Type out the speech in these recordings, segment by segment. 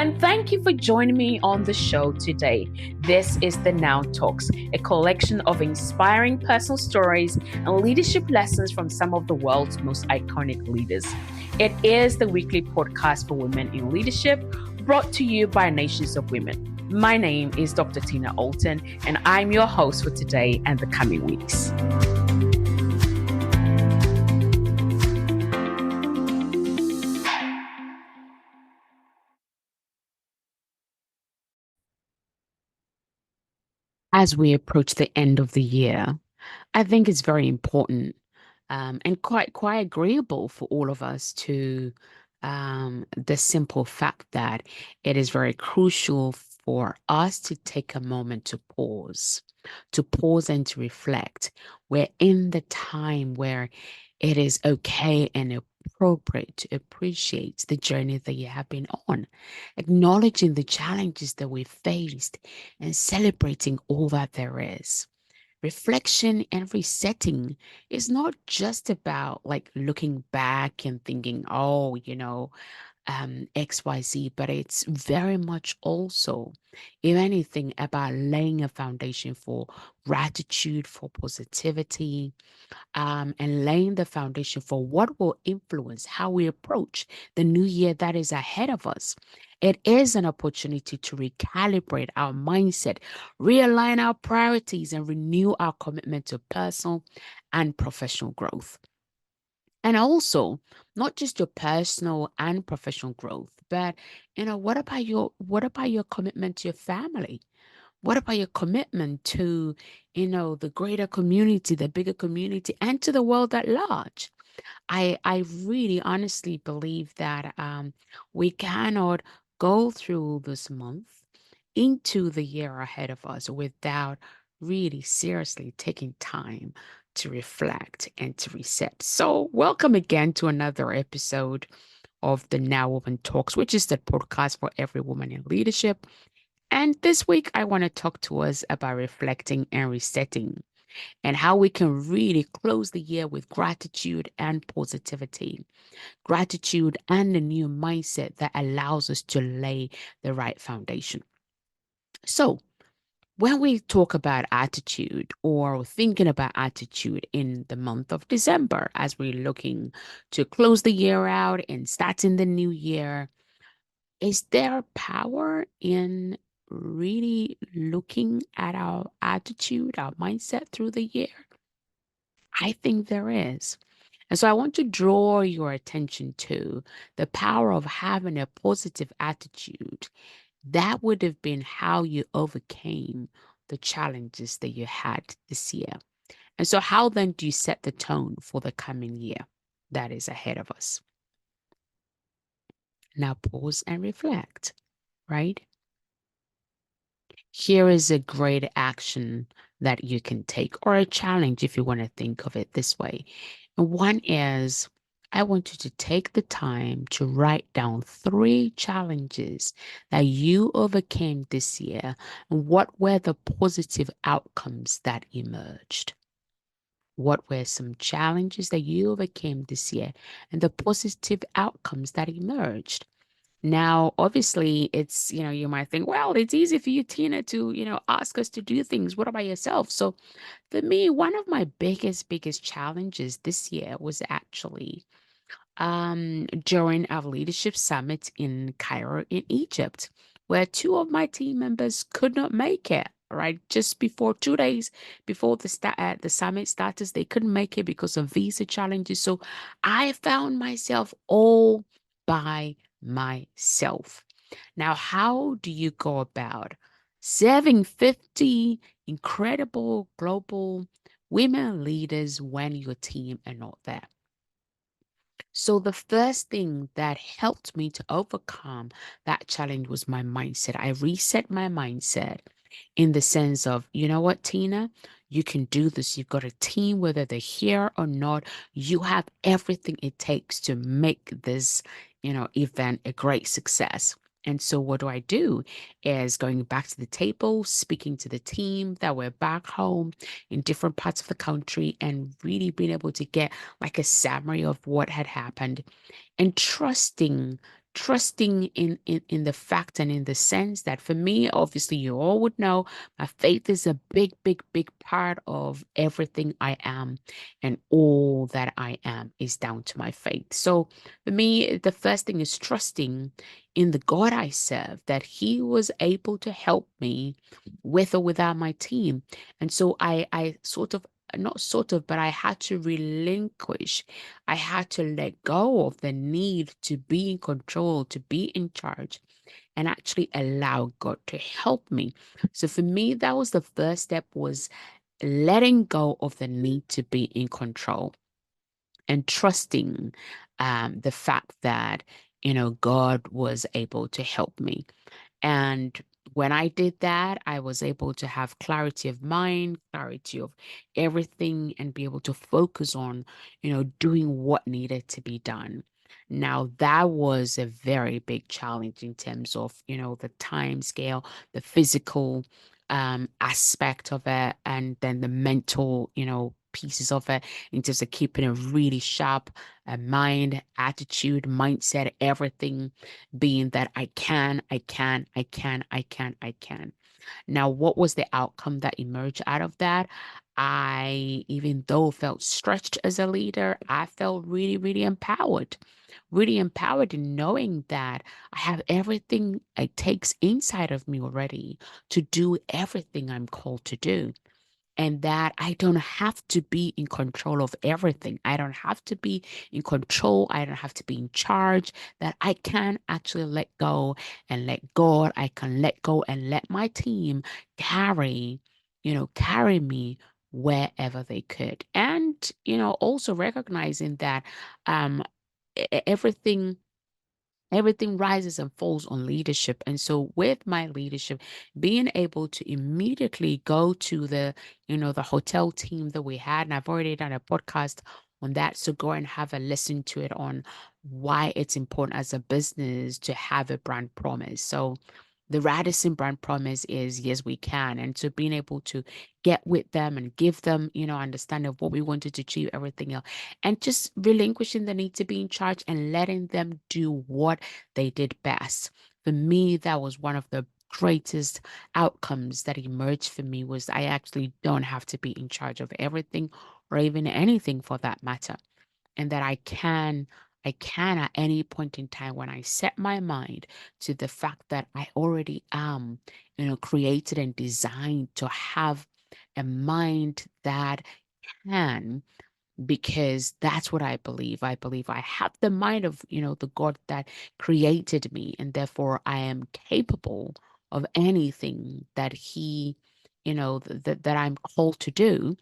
and thank you for joining me on the show today. This is the Now Talks, a collection of inspiring personal stories and leadership lessons from some of the world's most iconic leaders. It is the weekly podcast for women in leadership, brought to you by Nations of Women. My name is Dr. Tina Allton, and I'm your host for today and the coming weeks. As we approach the end of the year, I think it's very important and quite agreeable for all of us to the simple fact that it is very crucial for us to take a moment to pause and to reflect. We're in the time where it is okay and appropriate to appreciate the journey that you have been on, acknowledging the challenges that we've faced and celebrating all that there is. Reflection and resetting is not just about like looking back and thinking, oh, XYZ, but it's very much also, if anything, about laying a foundation for gratitude, for positivity, and laying the foundation for what will influence how we approach the new year that is ahead of us. It is an opportunity to recalibrate our mindset, realign our priorities, and renew our commitment to personal and professional growth. And also, not just your personal and professional growth, but what about your commitment to your family? What about your commitment to, the greater community, the bigger community, and to the world at large? I really honestly believe that we cannot go through this month into the year ahead of us without really seriously taking time to reflect and to reset. So, welcome again to another episode of the Now Woman Talks, which is the podcast for every woman in leadership. And this week, I want to talk to us about reflecting and resetting and how we can really close the year with gratitude and positivity, gratitude and a new mindset that allows us to lay the right foundation. So, when we talk about attitude or thinking about attitude in the month of December, as we're looking to close the year out and starting the new year, is there power in really looking at our attitude, our mindset through the year? I think there is. And so I want to draw your attention to the power of having a positive attitude. That would have been how you overcame the challenges that you had this year. And so, how then do you set the tone for the coming year that is ahead of us? Now, pause and reflect, right? Here is a great action that you can take, or a challenge if you want to think of it this way. And one is, I want you to take the time to write down 3 challenges that you overcame this year and what were the positive outcomes that emerged. What were some challenges that you overcame this year and the positive outcomes that emerged? Now, obviously, you might think, well, it's easy for you, Tina, to, ask us to do things. What about yourself? So, for me, one of my biggest challenges this year was actually during our leadership summit in Cairo, in Egypt, where 2 of my team members could not make it. Right, just before 2 days before the summit started, they couldn't make it because of visa challenges. So I found myself all by myself. Now, how do you go about serving 50 incredible global women leaders when your team are not there? So the first thing that helped me to overcome that challenge was my mindset. I reset my mindset in the sense of, you know what, Tina, you can do this. You've got a team, whether they're here or not. You have everything it takes to make this, event a great success. And so what do I do is going back to the table, speaking to the team that were back home in different parts of the country and really being able to get like a summary of what had happened and trusting trusting in the fact and in the sense that for me, obviously, you all would know my faith is a big, big, big part of everything I am, and all that I am is down to my faith. So for me, the first thing is trusting in the God I serve, that He was able to help me with or without my team. And so I sort of, not sort of, but I had to relinquish, I had to let go of the need to be in control, to be in charge, and actually allow God to help me. So for me, that was the first step, was letting go of the need to be in control and trusting the fact that, God was able to help me. And when I did that, I was able to have clarity of mind, clarity of everything, and be able to focus on, doing what needed to be done. Now, that was a very big challenge in terms of, the time scale, the physical aspect of it, and then the mental, pieces of it, in terms of keeping a really sharp mind, attitude, mindset, everything being that I can. Now, what was the outcome that emerged out of that? I, even though felt stretched as a leader, I felt really, really empowered in knowing that I have everything it takes inside of me already to do everything I'm called to do, and that I don't have to be in control of everything. I don't have to be in control. I don't have to be in charge. That I can actually let go and let God. I can let go and let my team carry, carry me wherever they could. And, also recognizing that um everything, rises and falls on leadership. And so with my leadership, being able to immediately go to the hotel team that we had, and I've already done a podcast on that, so go and have a listen to it on why it's important as a business to have a brand promise. So the Radisson brand promise is yes, we can. And so being able to get with them and give them, understanding of what we wanted to achieve, everything else, and just relinquishing the need to be in charge and letting them do what they did best. For me, that was one of the greatest outcomes that emerged for me, was I actually don't have to be in charge of everything or even anything for that matter, and that I can at any point in time, when I set my mind to the fact that I already am, created and designed to have a mind that can, because that's what I believe. I believe I have the mind of, the God that created me, and therefore I am capable of anything that He, that I'm called to do.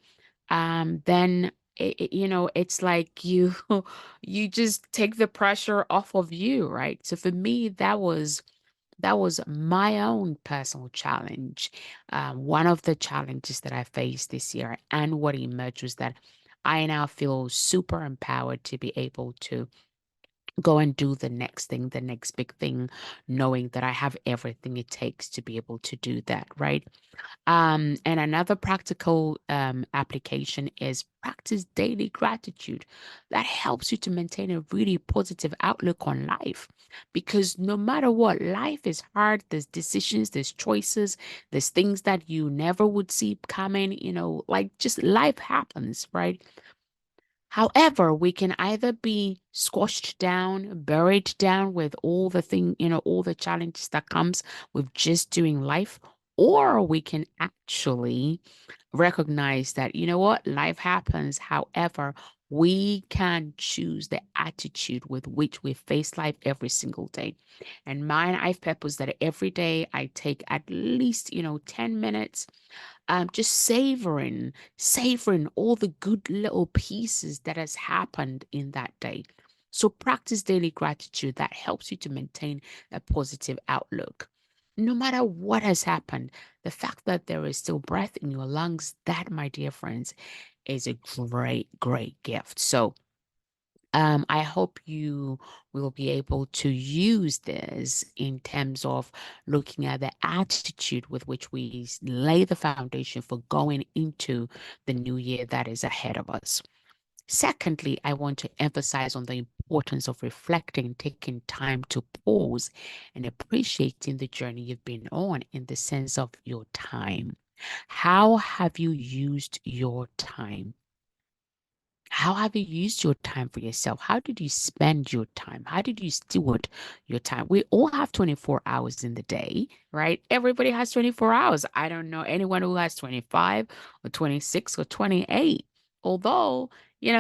Then it's like you you just take the pressure off of you, right? So for me, that was my own personal challenge. One of the challenges that I faced this year, and what emerged was that I now feel super empowered to be able to go and do the next thing, the next big thing, knowing that I have everything it takes to be able to do that, right? And another practical application is practice daily gratitude. That helps you to maintain a really positive outlook on life. Because no matter what, life is hard. There's decisions, there's choices, there's things that you never would see coming, like just life happens, right? However, we can either be squashed down, buried down with all the thing, all the challenges that comes with just doing life, or we can actually recognize that, what, life happens. However, we can choose the attitude with which we face life every single day. And mine, I've purposed that every day I take at least, 10 minutes, just savoring all the good little pieces that has happened in that day. So practice daily gratitude. That helps you to maintain a positive outlook. No matter what has happened, the fact that there is still breath in your lungs, that, my dear friends, is a great, great gift. So I hope you will be able to use this in terms of looking at the attitude with which we lay the foundation for going into the new year that is ahead of us. Secondly, I want to emphasize on the importance of reflecting, taking time to pause and appreciating the journey you've been on in the sense of your time. How have you used your time? How have you used your time for yourself? How did you spend your time? How did you steward your time? We all have 24 hours in the day, right? Everybody has 24 hours. I don't know anyone who has 25 or 26 or 28. Although,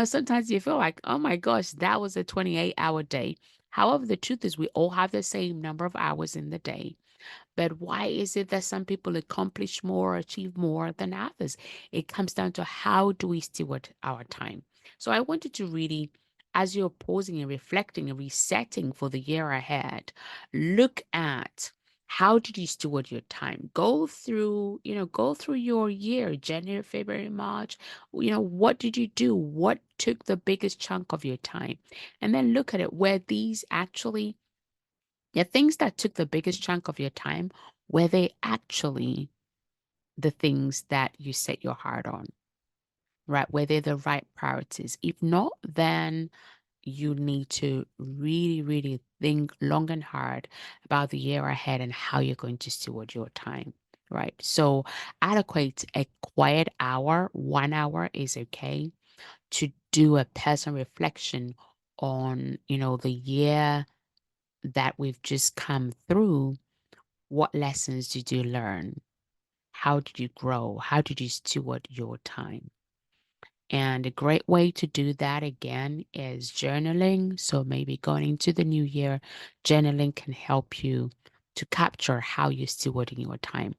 sometimes you feel like, oh my gosh, that was a 28-hour day. However, the truth is we all have the same number of hours in the day. But why is it that some people accomplish more, achieve more than others? It comes down to how do we steward our time. So I wanted to really, as you're pausing and reflecting and resetting for the year ahead, look at how did you steward your time? Go through your year, January, February, March. What did you do? What took the biggest chunk of your time? And then look at it where these actually the things that took the biggest chunk of your time, were they actually the things that you set your heart on, right? Were they the right priorities? If not, then you need to really, really think long and hard about the year ahead and how you're going to steward your time, right? So adequate a quiet hour, 1 hour is okay to do a personal reflection on, the year that we've just come through. What lessons did you learn? How did you grow? How did you steward your time? And a great way to do that again is journaling. So maybe going into the new year, journaling can help you to capture how you're stewarding your time.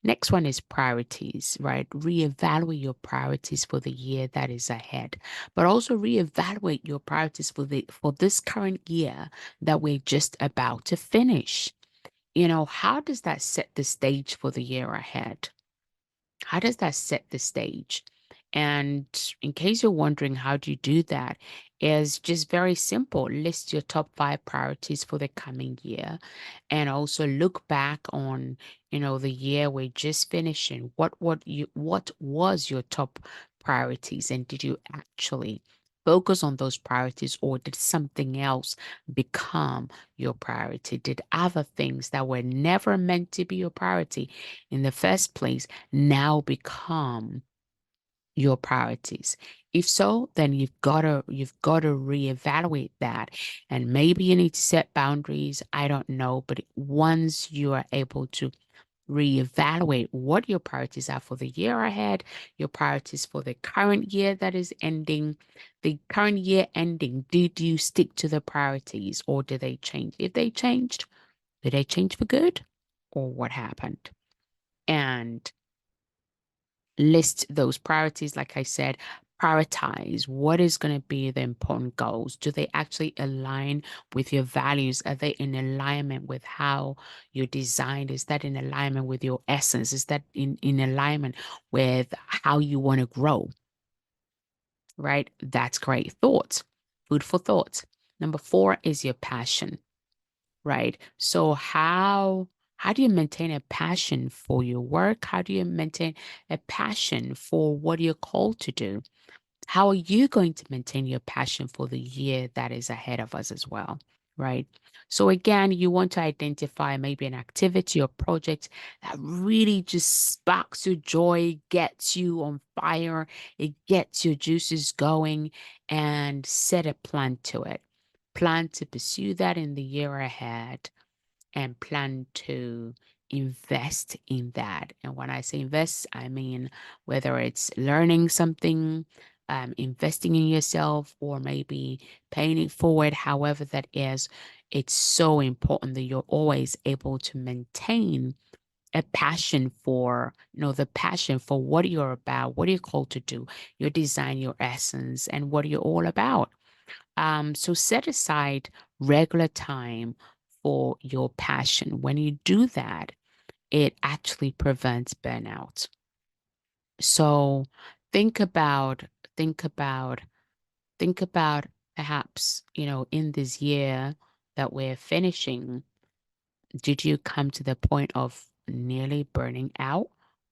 Next one is priorities, right? Reevaluate your priorities for the year that is ahead, but also reevaluate your priorities for this current year that we're just about to finish. How does that set the stage for the year ahead? How does that set the stage? And in case you're wondering how do you do that, is just very simple. List your top 5 priorities for the coming year and also look back on, the year we're just finishing. What was your top priorities and did you actually focus on those priorities or did something else become your priority? Did other things that were never meant to be your priority in the first place now become your priorities? If so, then you've got to reevaluate that. And maybe you need to set boundaries. I don't know, but once you are able to reevaluate what your priorities are for the year ahead, your priorities for the current year that is ending, the current year ending, did you stick to the priorities or did they change? If they changed, did they change for good or what happened? And list those priorities. Like I said, prioritize what is going to be the important goals. Do they actually align with your values? Are they in alignment with how you're designed? Is that in alignment with your essence? Is that in alignment with how you want to grow? Right? That's great. Thoughts, food for thoughts. Number 4 is your passion, right? So how do you maintain a passion for your work? How do you maintain a passion for what you're called to do? How are you going to maintain your passion for the year that is ahead of us as well? Right. So again, you want to identify maybe an activity or project that really just sparks your joy, gets you on fire, it gets your juices going, and set a plan to it. Plan to pursue that in the year ahead and plan to invest in that. And when I say invest, I mean whether it's learning something, investing in yourself, or maybe paying it forward, however that is, it's so important that you're always able to maintain a passion for, the passion for what you're about, what you're called to do, your design, your essence, and what you're all about. So set aside regular time for your passion. When you do that, it actually prevents burnout. So think about, think about, think about perhaps, in this year that we're finishing, did you come to the point of nearly burning out?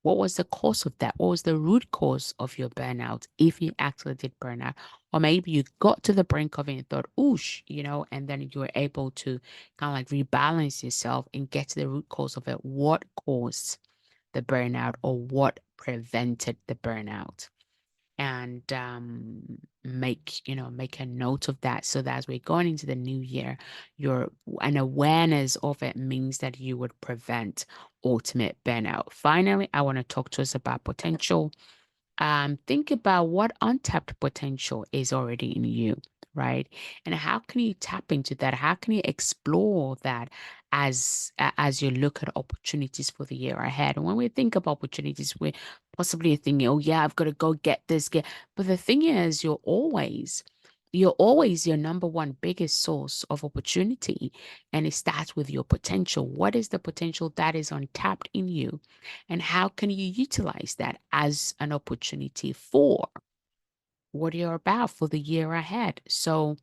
What was the cause of that? What was the root cause of your burnout if you actually did burnout? Or maybe you got to the brink of it and thought, oosh, and then you were able to kind of like rebalance yourself and get to the root cause of it. What caused the burnout or what prevented the burnout? And make a note of that, so that as we're going into the new year, your an awareness of it means that you would prevent ultimate burnout. Finally, I want to talk to us about potential. Think about what untapped potential is already in you, right? And how can you tap into that? How can you explore that as you look at opportunities for the year ahead? And when we think of opportunities, we're possibly thinking, oh yeah, I've got to go get this, get. But the thing is, you're always your number one biggest source of opportunity. And it starts with your potential. What is the potential that is untapped in you? And how can you utilize that as an opportunity for what you're about for the year ahead? So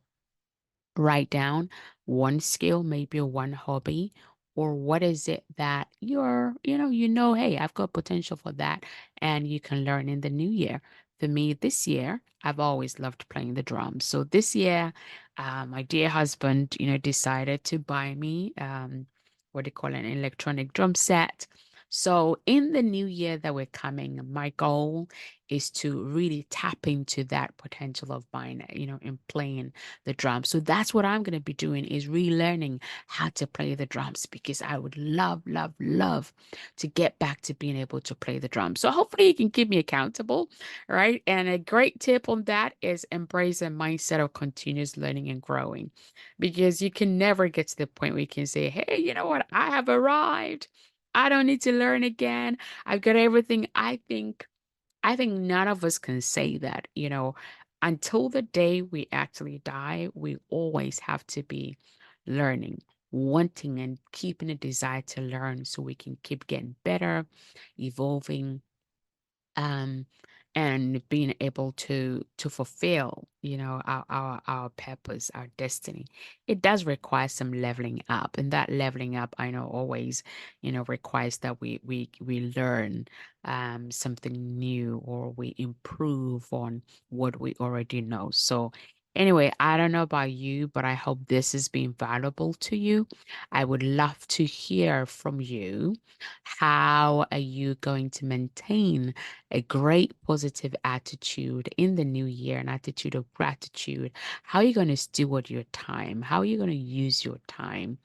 write down one skill, maybe one hobby, or what is it that hey, I've got potential for that, and you can learn in the new year. For me, this year, I've always loved playing the drums. So this year, my dear husband, decided to buy me what do you call it, an electronic drum set. So in the new year that we're coming, my goal is to really tap into that potential of mine, in playing the drums. So that's what I'm going to be doing, is relearning how to play the drums, because I would love, love, love to get back to being able to play the drums. So hopefully you can keep me accountable, right? And a great tip on that is embrace a mindset of continuous learning and growing, because you can never get to the point where you can say, hey, you know what? I have arrived. I don't need to learn again. I've got everything. I think none of us can say that, until the day we actually die. We always have to be learning, wanting, and keeping a desire to learn so we can keep getting better, evolving, um, and being able to fulfill, our purpose, our destiny. It does require some leveling up, and that leveling up, I know, always, requires that we learn something new, or we improve on what we already know. So anyway, I don't know about you, but I hope this has been valuable to you. I would love to hear from you. How are you going to maintain a great positive attitude in the new year, an attitude of gratitude? How are you going to steward your time? How are you going to use your time?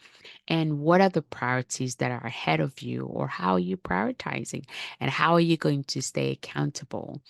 And what are the priorities that are ahead of you, or how are you prioritizing? And how are you going to stay accountable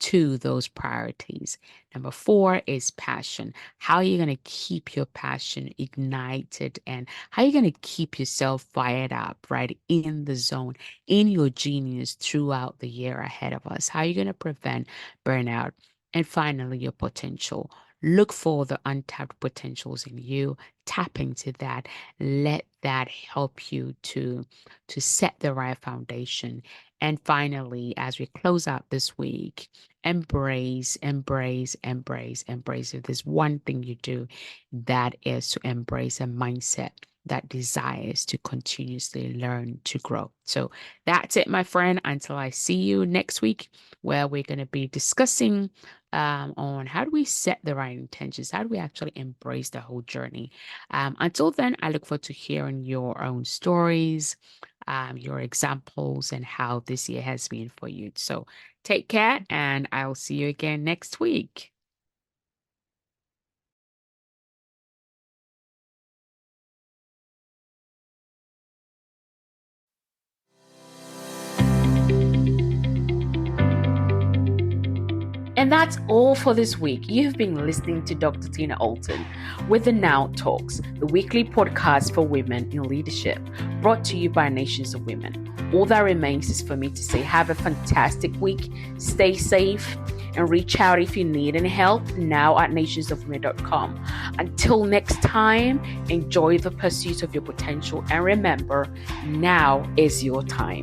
to those priorities? Number four is passion. How are you going to keep your passion ignited, and how are you going to keep yourself fired up, right, in the zone, in your genius throughout the year ahead of us? How are you going to prevent burnout? And finally, your potential. Look for the untapped potentials in you. Tap into that. Let that help you to set the right foundation. And finally, as we close out this week, embrace, embrace, embrace, embrace. If there's one thing you do, that is to embrace a mindset that desires to continuously learn to grow. So that's it, my friend. Until I see you next week, where we're going to be discussing on how do we set the right intentions? How do we actually embrace the whole journey? Until then, I look forward to hearing your own stories, your examples, and how this year has been for you. So take care, and I'll see you again next week. And that's all for this week. You've been listening to Dr. Tina Allton with the Now Talks, the weekly podcast for women in leadership, brought to you by Nations of Women. All that remains is for me to say, have a fantastic week, stay safe, and reach out if you need any help now at nationsofwomen.com. Until next time, enjoy the pursuit of your potential, and remember, now is your time.